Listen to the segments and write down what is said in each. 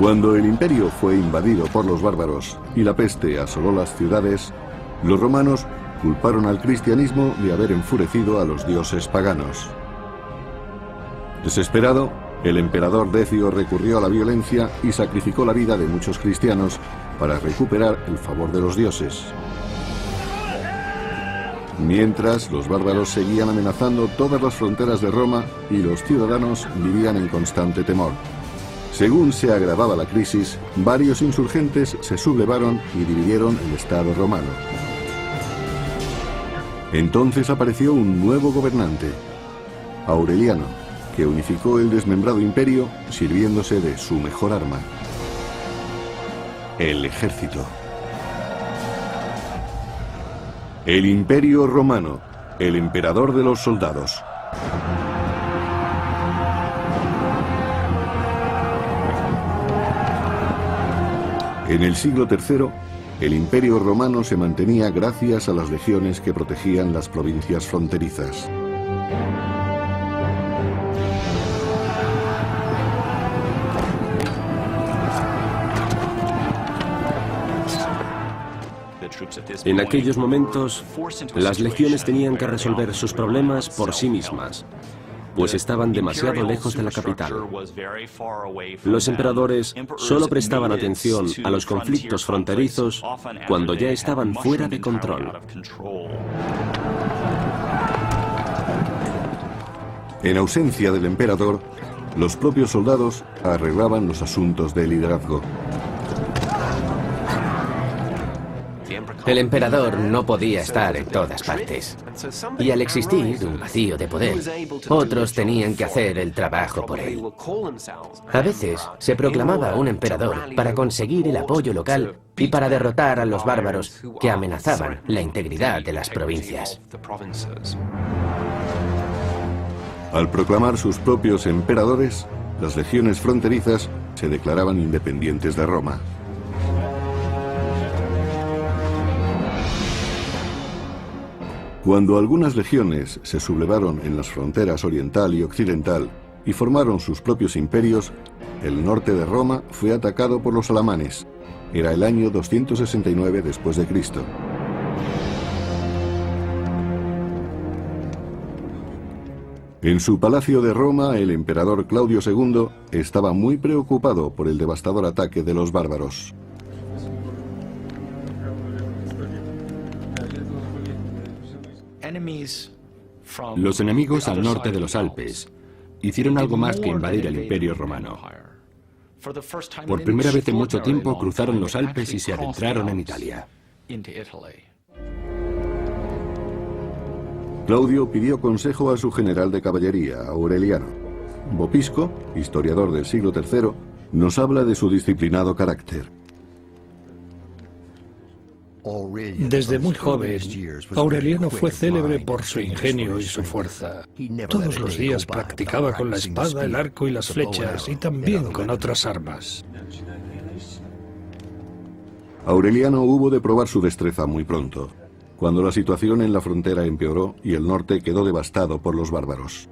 Cuando el imperio fue invadido por los bárbaros y la peste asoló las ciudades, los romanos culparon al cristianismo de haber enfurecido a los dioses paganos. Desesperado, el emperador Decio recurrió a la violencia y sacrificó la vida de muchos cristianos para recuperar el favor de los dioses. Mientras, los bárbaros seguían amenazando todas las fronteras de Roma y los ciudadanos vivían en constante temor. Según se agravaba la crisis, varios insurgentes se sublevaron y dividieron el Estado romano. Entonces apareció un nuevo gobernante, Aureliano, que unificó el desmembrado imperio sirviéndose de su mejor arma, el ejército. El Imperio Romano, el emperador de los soldados. En el siglo III, el Imperio Romano se mantenía gracias a las legiones que protegían las provincias fronterizas. En aquellos momentos, las legiones tenían que resolver sus problemas por sí mismas, pues estaban demasiado lejos de la capital. Los emperadores solo prestaban atención a los conflictos fronterizos cuando ya estaban fuera de control. En ausencia del emperador, los propios soldados arreglaban los asuntos de liderazgo. El emperador no podía estar en todas partes. Y al existir un vacío de poder, otros tenían que hacer el trabajo por él. A veces se proclamaba un emperador para conseguir el apoyo local y para derrotar a los bárbaros que amenazaban la integridad de las provincias. Al proclamar sus propios emperadores, las legiones fronterizas se declaraban independientes de Roma. Cuando algunas legiones se sublevaron en las fronteras oriental y occidental y formaron sus propios imperios, el norte de Roma fue atacado por los alamanes. Era el año 269 después de Cristo. En su palacio de Roma, el emperador Claudio II estaba muy preocupado por el devastador ataque de los bárbaros. Los enemigos al norte de los Alpes hicieron algo más que invadir el Imperio Romano. Por primera vez en mucho tiempo cruzaron los Alpes y se adentraron en Italia. Claudio pidió consejo a su general de caballería, Aureliano. Vopisco, historiador del siglo III, nos habla de su disciplinado carácter. Desde muy joven, Aureliano fue célebre por su ingenio y su fuerza. Todos los días practicaba con la espada, el arco y las flechas, y también con otras armas. Aureliano hubo de probar su destreza muy pronto, cuando la situación en la frontera empeoró y el norte quedó devastado por los bárbaros.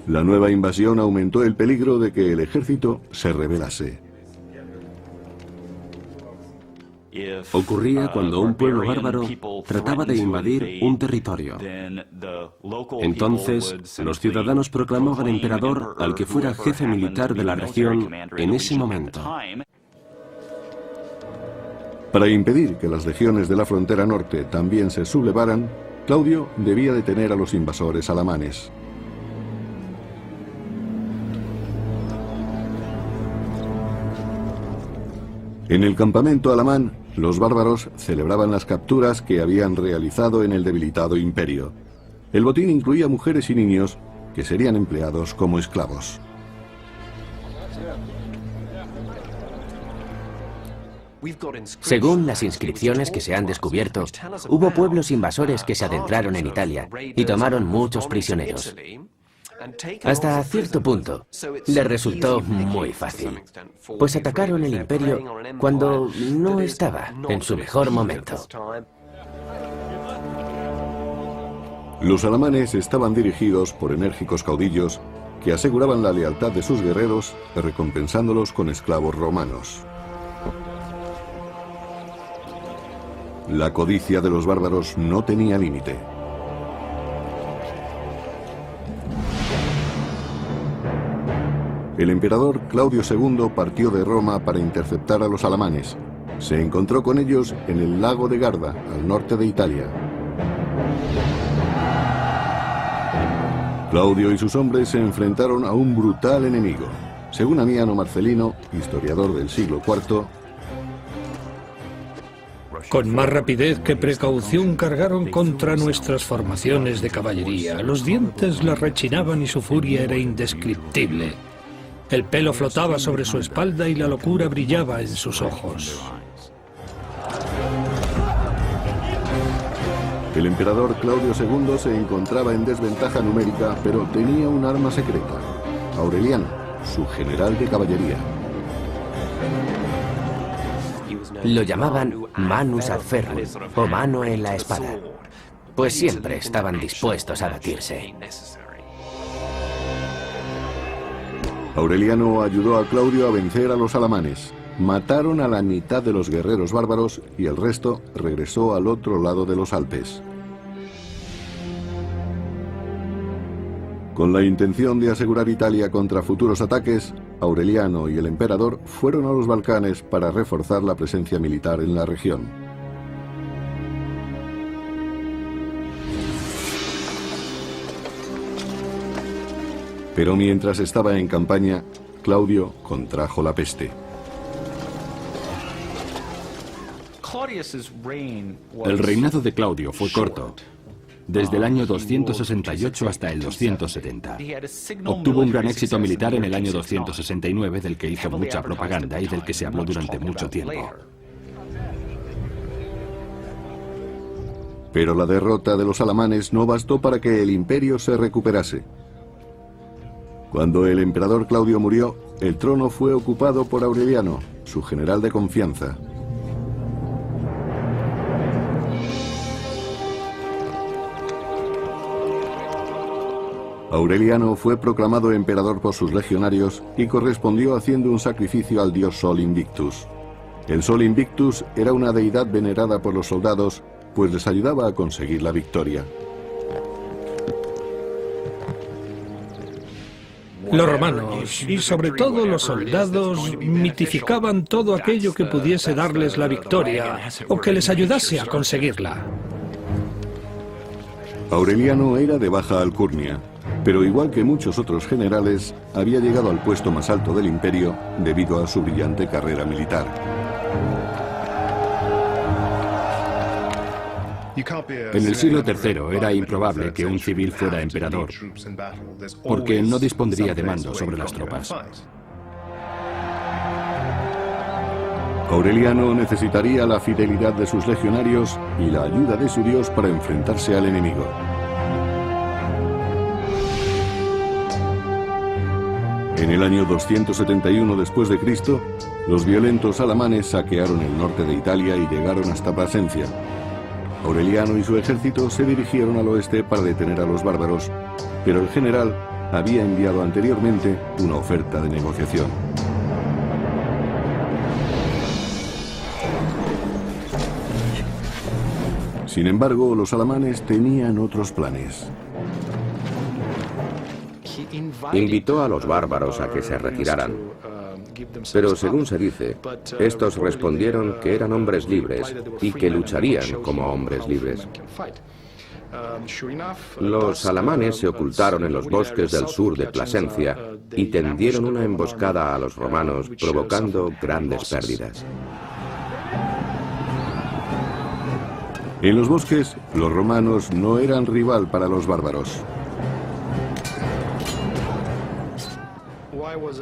La nueva invasión aumentó el peligro de que el ejército se rebelase. Ocurría cuando un pueblo bárbaro trataba de invadir un territorio. Entonces, los ciudadanos proclamaban emperador al que fuera jefe militar de la región en ese momento. Para impedir que las legiones de la frontera norte también se sublevaran, Claudio debía detener a los invasores alamanes. En el campamento alamán, los bárbaros celebraban las capturas que habían realizado en el debilitado imperio. El botín incluía mujeres y niños que serían empleados como esclavos. Según las inscripciones que se han descubierto, hubo pueblos invasores que se adentraron en Italia y tomaron muchos prisioneros. Hasta cierto punto, les resultó muy fácil, pues atacaron el imperio cuando no estaba en su mejor momento. Los alamanes estaban dirigidos por enérgicos caudillos que aseguraban la lealtad de sus guerreros, recompensándolos con esclavos romanos. La codicia de los bárbaros no tenía límite. El emperador Claudio II partió de Roma para interceptar a los alamanes. Se encontró con ellos en el lago de Garda, al norte de Italia. Claudio y sus hombres se enfrentaron a un brutal enemigo. Según Amiano Marcelino, historiador del siglo IV, con más rapidez que precaución cargaron contra nuestras formaciones de caballería. Los dientes les rechinaban y su furia era indescriptible. El pelo flotaba sobre su espalda y la locura brillaba en sus ojos. El emperador Claudio II se encontraba en desventaja numérica, pero tenía un arma secreta: Aureliano, su general de caballería. Lo llamaban manus ad ferrum, o mano en la espada, pues siempre estaban dispuestos a batirse. Aureliano ayudó a Claudio a vencer a los alamanes. Mataron a la mitad de los guerreros bárbaros y el resto regresó al otro lado de los Alpes. Con la intención de asegurar Italia contra futuros ataques, Aureliano y el emperador fueron a los Balcanes para reforzar la presencia militar en la región. Pero mientras estaba en campaña, Claudio contrajo la peste. El reinado de Claudio fue corto, desde el año 268 hasta el 270. Obtuvo un gran éxito militar en el año 269, del que hizo mucha propaganda y del que se habló durante mucho tiempo. Pero la derrota de los alamanes no bastó para que el imperio se recuperase. Cuando el emperador Claudio murió, el trono fue ocupado por Aureliano, su general de confianza. Aureliano fue proclamado emperador por sus legionarios y correspondió haciendo un sacrificio al dios Sol Invictus. El Sol Invictus era una deidad venerada por los soldados, pues les ayudaba a conseguir la victoria. Los romanos, y sobre todo los soldados, mitificaban todo aquello que pudiese darles la victoria o que les ayudase a conseguirla. Aureliano era de baja alcurnia, pero igual que muchos otros generales, había llegado al puesto más alto del imperio debido a su brillante carrera militar. En el siglo III era improbable que un civil fuera emperador, porque no dispondría de mando sobre las tropas. Aureliano necesitaría la fidelidad de sus legionarios y la ayuda de su dios para enfrentarse al enemigo. En el año 271 después de Cristo, los violentos alamanes saquearon el norte de Italia y llegaron hasta Plasencia. Aureliano y su ejército se dirigieron al oeste para detener a los bárbaros, pero el general había enviado anteriormente una oferta de negociación. Sin embargo, los alamanes tenían otros planes. Invitó a los bárbaros a que se retiraran, pero según se dice, estos respondieron que eran hombres libres y que lucharían como hombres libres. Los alamanes se ocultaron en los bosques del sur de Plasencia y tendieron una emboscada a los romanos, provocando grandes pérdidas. En los bosques, los romanos no eran rival para los bárbaros.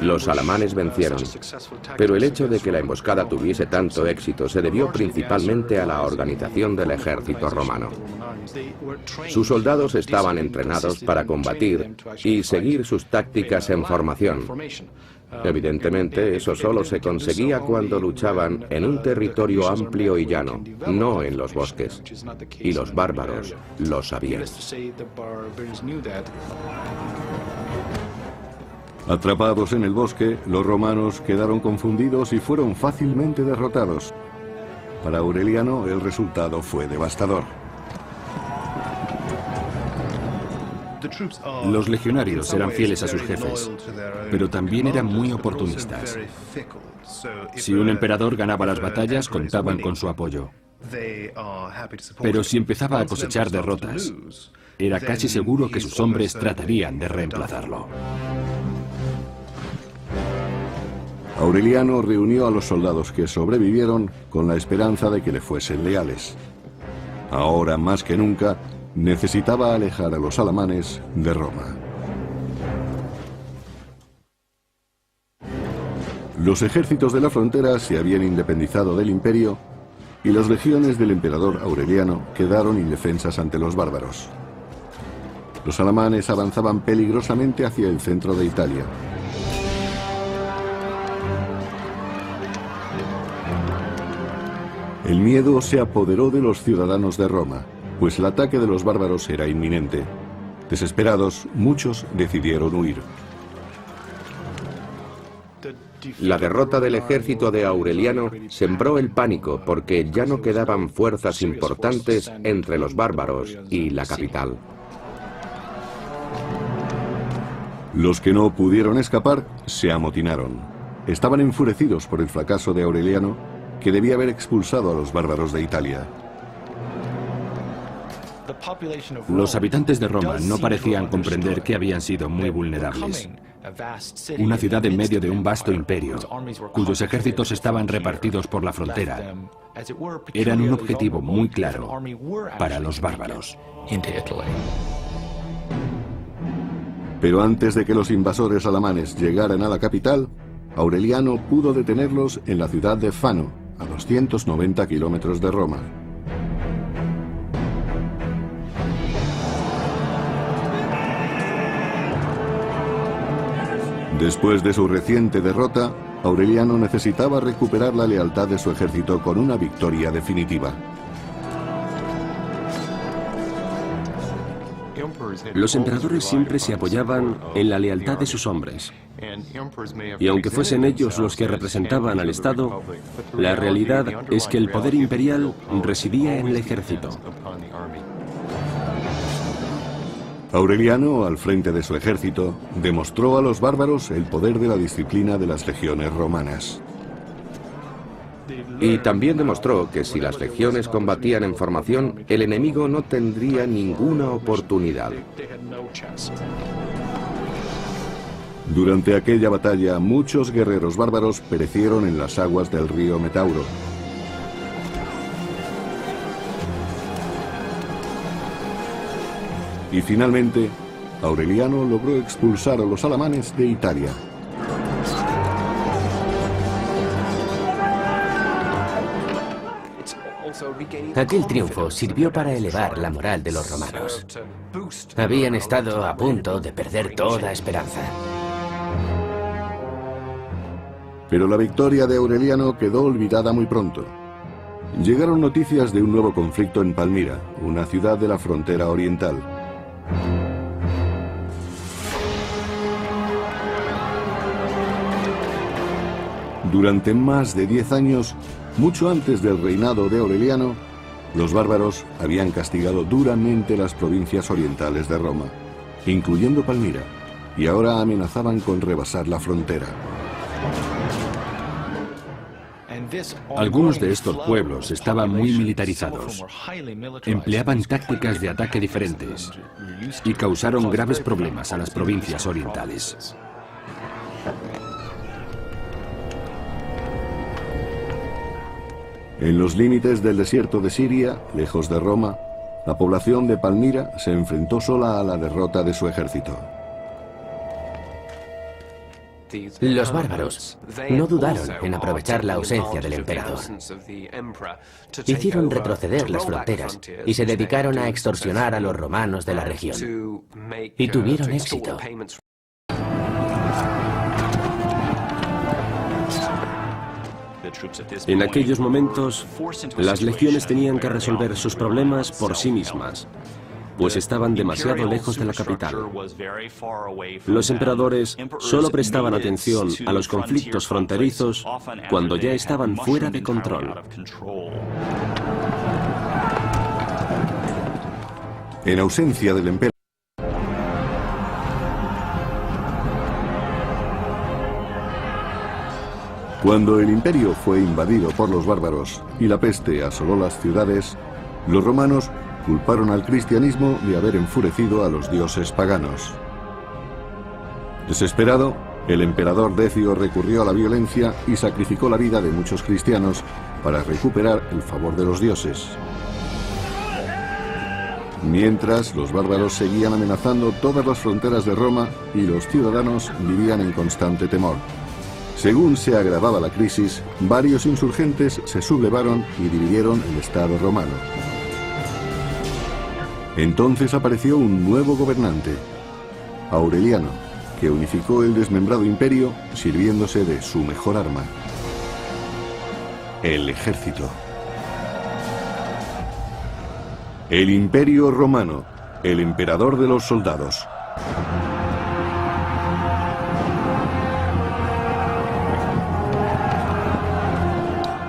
Los alamanes vencieron, pero el hecho de que la emboscada tuviese tanto éxito se debió principalmente a la organización del ejército romano. Sus soldados estaban entrenados para combatir y seguir sus tácticas en formación. Evidentemente, eso solo se conseguía cuando luchaban en un territorio amplio y llano, no en los bosques. Y los bárbaros lo sabían. Atrapados en el bosque, los romanos quedaron confundidos y fueron fácilmente derrotados. Para Aureliano, el resultado fue devastador. Los legionarios eran fieles a sus jefes, pero también eran muy oportunistas. Si un emperador ganaba las batallas, contaban con su apoyo. Pero si empezaba a cosechar derrotas, era casi seguro que sus hombres tratarían de reemplazarlo. Aureliano reunió a los soldados que sobrevivieron con la esperanza de que le fuesen leales. Ahora, más que nunca, necesitaba alejar a los alamanes de Roma. Los ejércitos de la frontera se habían independizado del imperio y las legiones del emperador Aureliano quedaron indefensas ante los bárbaros. Los alamanes avanzaban peligrosamente hacia el centro de Italia. El miedo se apoderó de los ciudadanos de Roma, pues el ataque de los bárbaros era inminente. Desesperados, muchos decidieron huir. La derrota del ejército de Aureliano sembró el pánico porque ya no quedaban fuerzas importantes entre los bárbaros y la capital. Los que no pudieron escapar se amotinaron. Estaban enfurecidos por el fracaso de Aureliano, que debía haber expulsado a los bárbaros de Italia. Los habitantes de Roma no parecían comprender que habían sido muy vulnerables. Una ciudad en medio de un vasto imperio, cuyos ejércitos estaban repartidos por la frontera, eran un objetivo muy claro para los bárbaros. Pero antes de que los invasores alamanes llegaran a la capital, Aureliano pudo detenerlos en la ciudad de Fano, a 290 kilómetros de Roma. Después de su reciente derrota, Aureliano necesitaba recuperar la lealtad de su ejército con una victoria definitiva. Los emperadores siempre se apoyaban en la lealtad de sus hombres. Y aunque fuesen ellos los que representaban al Estado, la realidad es que el poder imperial residía en el ejército. Aureliano, al frente de su ejército, demostró a los bárbaros el poder de la disciplina de las legiones romanas. Y también demostró que si las legiones combatían en formación, el enemigo no tendría ninguna oportunidad. Durante aquella batalla, muchos guerreros bárbaros perecieron en las aguas del río Metauro. Y finalmente, Aureliano logró expulsar a los alamanes de Italia. Aquel triunfo sirvió para elevar la moral de los romanos. Habían estado a punto de perder toda esperanza. Pero la victoria de Aureliano quedó olvidada muy pronto. Llegaron noticias de un nuevo conflicto en Palmira, una ciudad de la frontera oriental. Durante más de 10 años, mucho antes del reinado de Aureliano, los bárbaros habían castigado duramente las provincias orientales de Roma, incluyendo Palmira, y ahora amenazaban con rebasar la frontera. Algunos de estos pueblos estaban muy militarizados, empleaban tácticas de ataque diferentes y causaron graves problemas a las provincias orientales. En los límites del desierto de Siria, lejos de Roma, la población de Palmira se enfrentó sola a la derrota de su ejército. Los bárbaros no dudaron en aprovechar la ausencia del emperador. Hicieron retroceder las fronteras y se dedicaron a extorsionar a los romanos de la región. Y tuvieron éxito. En aquellos momentos, las legiones tenían que resolver sus problemas por sí mismas. pues estaban demasiado lejos de la capital. Los emperadores solo prestaban atención a los conflictos fronterizos cuando ya estaban fuera de control. En ausencia del emperador, cuando el imperio fue invadido por los bárbaros y la peste asoló las ciudades, los romanos culparon al cristianismo de haber enfurecido a los dioses paganos. Desesperado, el emperador Decio recurrió a la violencia y sacrificó la vida de muchos cristianos para recuperar el favor de los dioses. Mientras, los bárbaros seguían amenazando todas las fronteras de Roma y los ciudadanos vivían en constante temor. Según se agravaba la crisis, varios insurgentes se sublevaron y dividieron el Estado romano. Entonces apareció un nuevo gobernante, Aureliano, que unificó el desmembrado imperio sirviéndose de su mejor arma, el ejército. El Imperio Romano, el emperador de los soldados.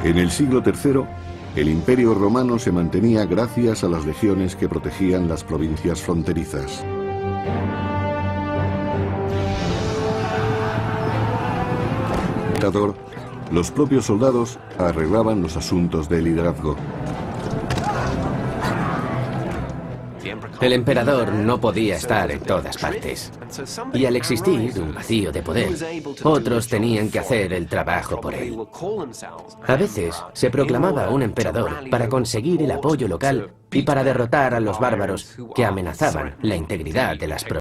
En el siglo III, el Imperio Romano se mantenía gracias a las legiones que protegían las provincias fronterizas. Los propios soldados arreglaban los asuntos de liderazgo. El emperador no podía estar en todas partes. Y al existir un vacío de poder, otros tenían que hacer el trabajo por él. A veces se proclamaba un emperador para conseguir el apoyo local y para derrotar a los bárbaros que amenazaban la integridad de las provincias.